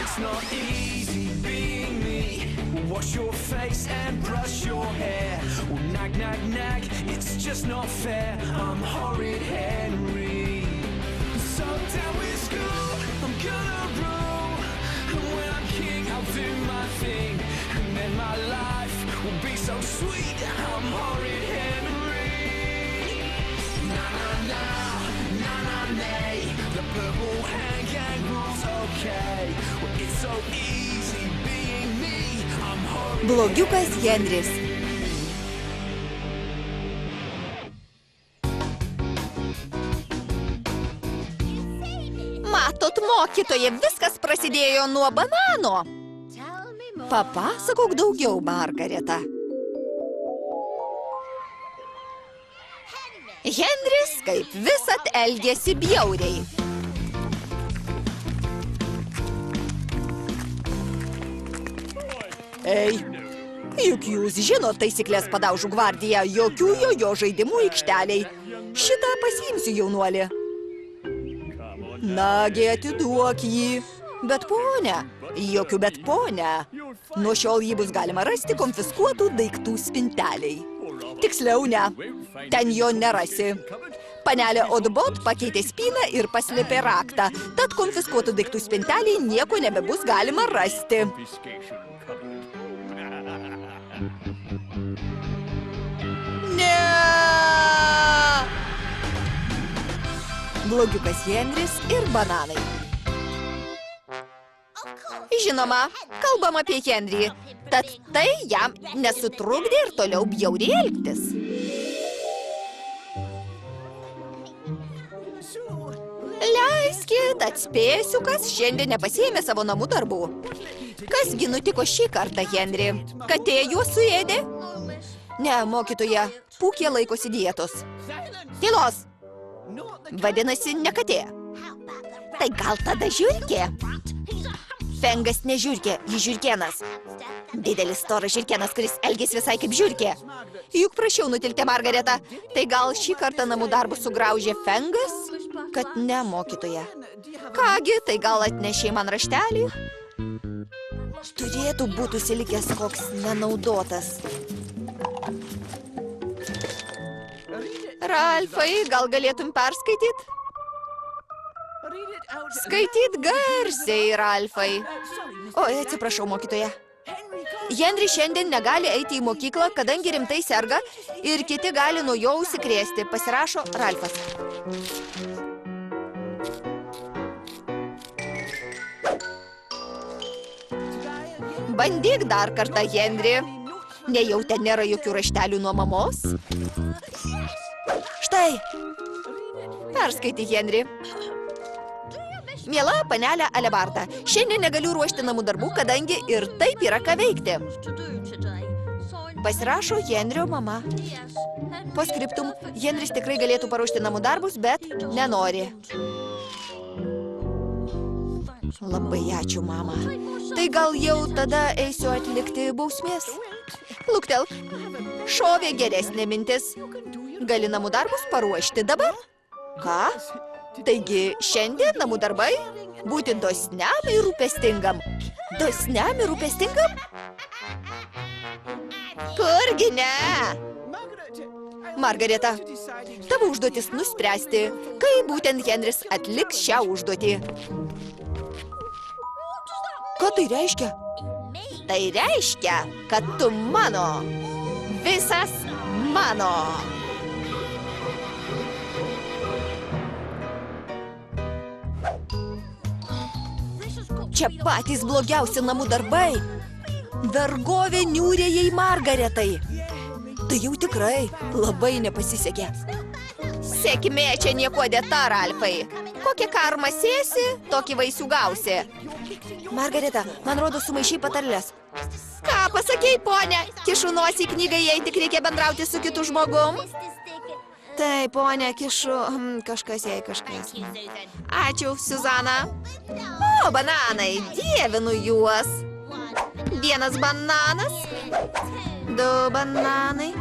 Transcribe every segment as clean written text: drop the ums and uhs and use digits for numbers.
It's not easy being me. Wash your face and brush your hair. Well, nag, nag, nag, it's just not fair. I'm horrid Henry. So down with school, I'm gonna rule. And when I'm king, I'll do my thing. And then my life will be so sweet. I'm horrid Henry. Na na na, na na nay. The purple hand gang rules okay. Well, it's so easy being me. I'm horrid. Blogiukas Henris. Matot, mokytoja, viskas prasidėjo nuo banano. Papasakok daugiau, Margareta. Henris kaip visad elgėsi bjauriai. Ei, juk jūs žinot taisyklės padaužų gvardija, jokių jojo žaidimų aikšteliai. Šitą pasiimsiu, jaunuolį. Nagi, atiduok jį. Bet ponia, jokių bet ponia. Nuo šiol jį bus galima rasti konfiskuotų daiktų spinteliai. Tiksliau ne, ten jo nerasi. Panelė Odbot pakeitė spyną ir paslėpė raktą, tad konfiskuotų daiktų spinteliai nieko nebebus galima rasti. Ne! Blogiukas Henris ir bananai. Žinoma, kalbam apie Henrį, tad tai jam nesutrukdė ir toliau bjauriai elgtis. Leiskit, atspėsiu, kas šiandien nepasiėmė savo namų darbų. Kasgi nutiko šį kartą, Henri? Katė juos suėdė? Ne, mokytoja, Pūkė laikosi dietos. Tylos! Vadinasi, ne katė. Tai gal tada žiurkė? Fengas ne žiurkė, jis žiurkėnas. Didelis storas žiurkėnas, kuris elgės visai kaip žiurkė. Juk prašiau nutilti, Margareta. Tai gal šį kartą namų darbus sugraužė Fengas? Kad ne, mokytoja. Kągi, tai gal atnešė man raštelį? Turėtų būti užsilikęs koks nenaudotas. Ralfai, gal galėtum perskaityt? Skaityt garsiai, Ralfai. Oi, atsiprašau, mokytoja. Henri šiandien negali eiti į mokyklą, kadangi rimtai serga ir kiti gali nuo jo užsikrėsti. Pasirašo Ralfas. Bandyk dar kartą, Henri. Nejau ten nėra jokių raštelių nuo mamos? Štai. Perskaitė, Henri. Miela panelė Alebarda, šiandien negaliu ruošti namų darbų, kadangi ir taip yra ką veikti. Pasirašo Henrio mama. Postscriptum, Henris tikrai galėtų paruošti namų darbus, bet nenori. Labai ačiū, mama. Tai gal jau tada eisiu atlikti bausmės? Luktelk, šovė geresnė mintis. Gali namų darbus paruošti dabar? Ką? Taigi, šiandien namų darbai būti dosniam ir rūpestingam. Dosniam ir rūpestingam? Kurgi ne? Margareta, tavo užduotis nuspręsti, kai būtent Henris atliks šią užduotį. Ką tai reiškia? Tai reiškia, kad tu mano. Visas mano. Čia patys blogiausi namų darbai. Vergovė niūrėjai Margaretai. Tai jau tikrai labai nepasisekė. Sėkmė čia niekuo dėta, Ralfai. Kokią karmą sėsi, tokį vaisių gausi. Margareta, man rodo, sumaišai patarlės. Ką pasakei, ponia? Kišu nosį į knygą, jei tik reikia bendrauti su kitu žmogum. Taip, ponia, kišu kažkas, jei kažkas. Ačiū, Suzana. O, bananai, dievinu juos. 1 bananas, 2 bananai,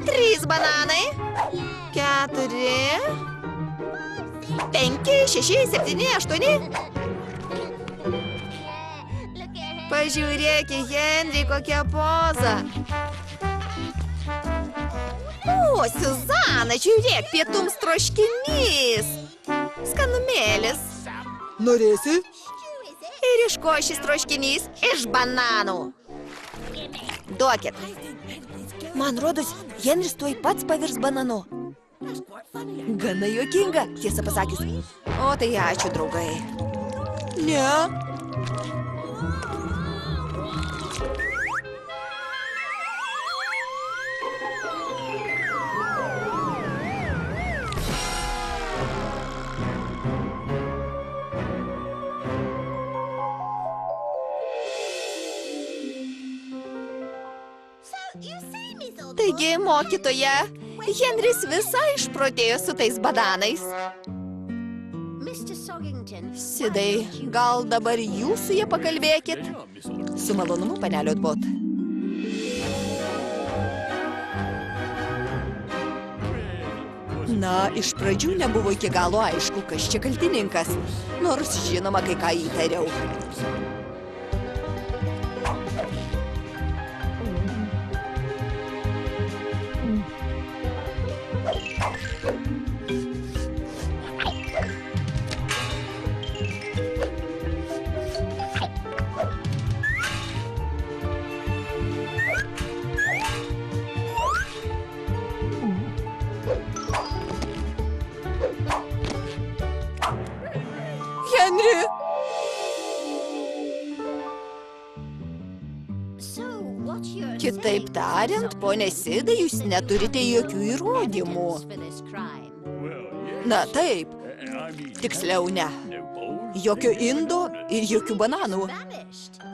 3 bananai, 4, 5, 6, 7, 8. Pažiūrėk į Henry, kokią pozą. O, Suzana, žiūrėk, pietums troškinys. Skanumėlis. Norėsi? Ir iš ko šis troškinys? Iš bananų. Duokit. Man rodos, Henris tuoj pats pavirs bananu. Gana juokinga, tiesą pasakius. O tai ačiū, draugai. Ne. Taigi, mokytoja, Henris visai išprotėjo su tais bananais. Sidai, gal dabar jūs su jie pakalbėkit? Su malonumu, panelio Atbot. Na, iš pradžių nebuvo iki galo aišku, kas čia kaltininkas, nors žinoma, kai ką įtariau. Henry! Kitaip tariant, ponė Sidai, jūs neturite jokių įrodymų. Na taip, tiksliau ne. Jokio indo ir jokių bananų.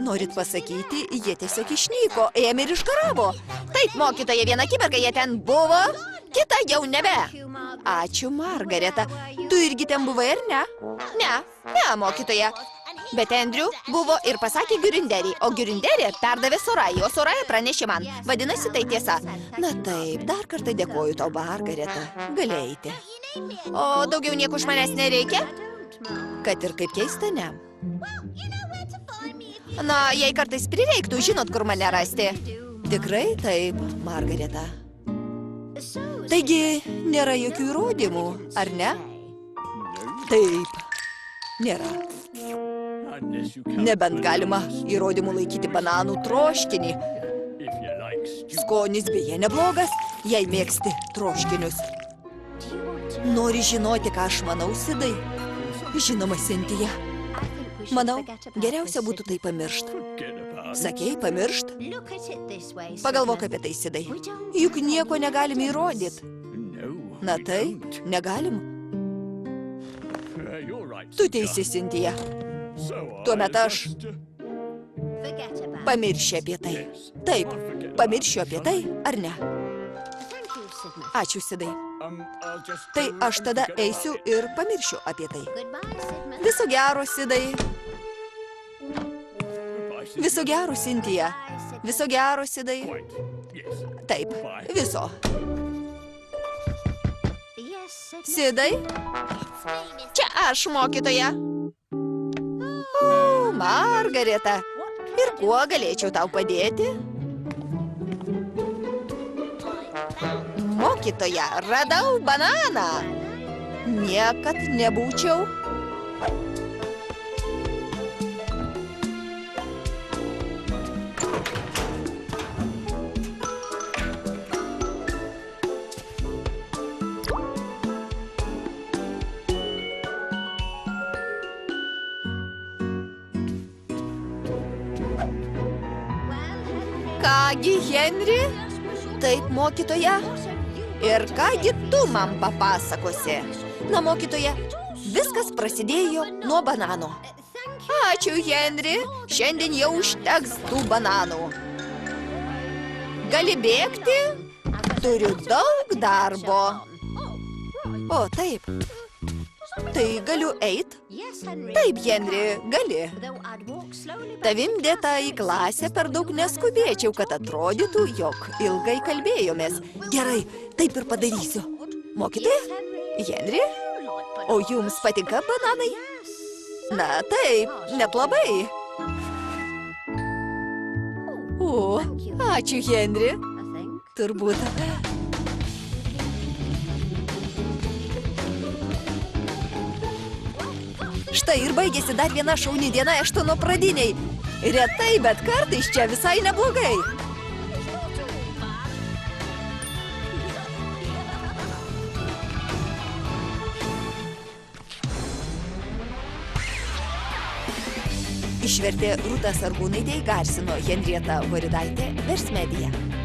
Norit pasakyti, jie tiesiog išnyko, ėmė ir išgaravo. Taip, mokytoja, vieną akimirką jie ten buvo, kita jau nebe. Ačiū, Margareta. Tu irgi ten buvai, ar ne? Ne, mokytoja. Bet Andrew buvo ir pasakė Girinderį, o Girinderė perdavė Sorajai, o Soraja pranešė man. Vadinasi, tai tiesa. Na taip, dar kartą dėkoju tau, Margareta. Gali eiti. O daugiau nieko iš manęs nereikia? Kad ir kaip keista, ne. Na, jei kartais prireiktų, žinot, kur mane rasti. Tikrai taip, Margareta. Taigi, nėra jokių įrodymų, ar ne? Taip, nėra. Nebent galima įrodymų laikyti bananų troškinį. Skonis beje neblogas, jei mėgsti troškinius. Nori žinoti, ką aš manau, Sidai? Žinoma, Sintija. Manau, geriausia būtų tai pamiršt. Sakei, pamiršt? Pagalvok apie tai, Sidai. Juk nieko negalim įrodyt. Na tai, negalim. Tu teisi, Sintija. Tuomet aš pamiršiu apie tai. Taip, pamiršiu apie tai, ar ne? Ačiū, Sidai. Tai aš tada eisiu ir pamiršiu apie tai. Viso gero, Sidai. Viso gero, Sintija. Viso gero, Sidai. Taip, viso. Sidai? Čia aš, mokytoja. O, Margareta. Ir kuo galėčiau tau padėti? Mokytoja, radau bananą. Niekad nebūčiau. Kągi, Henry? Taip, mokytoja. Ir kągi tu man papasakosi? Na, mokytoja, viskas prasidėjo nuo banano. Ačiū, Henry. Šiandien jau užteks tų bananų. Gali bėgti? Turiu daug darbo. O, taip. Tai galiu eit? Taip, Henry, gali. Tavim dėta į klasę per daug neskubėčiau, kad atrodytų, jog ilgai kalbėjomės. Gerai, taip ir padarysiu. Mokytoja? Henry? O jums patinka bananai? Na taip, net labai. O, ačiū, Henri. Turbūt. Štai ir baigėsi dar viena šauni diena Eštono pradiniai. Retai, bet kartais čia visai neblogai. Išvertė Rūta Sargūnaitė, įgarsino Henrieta Voridaitė, Versmedija.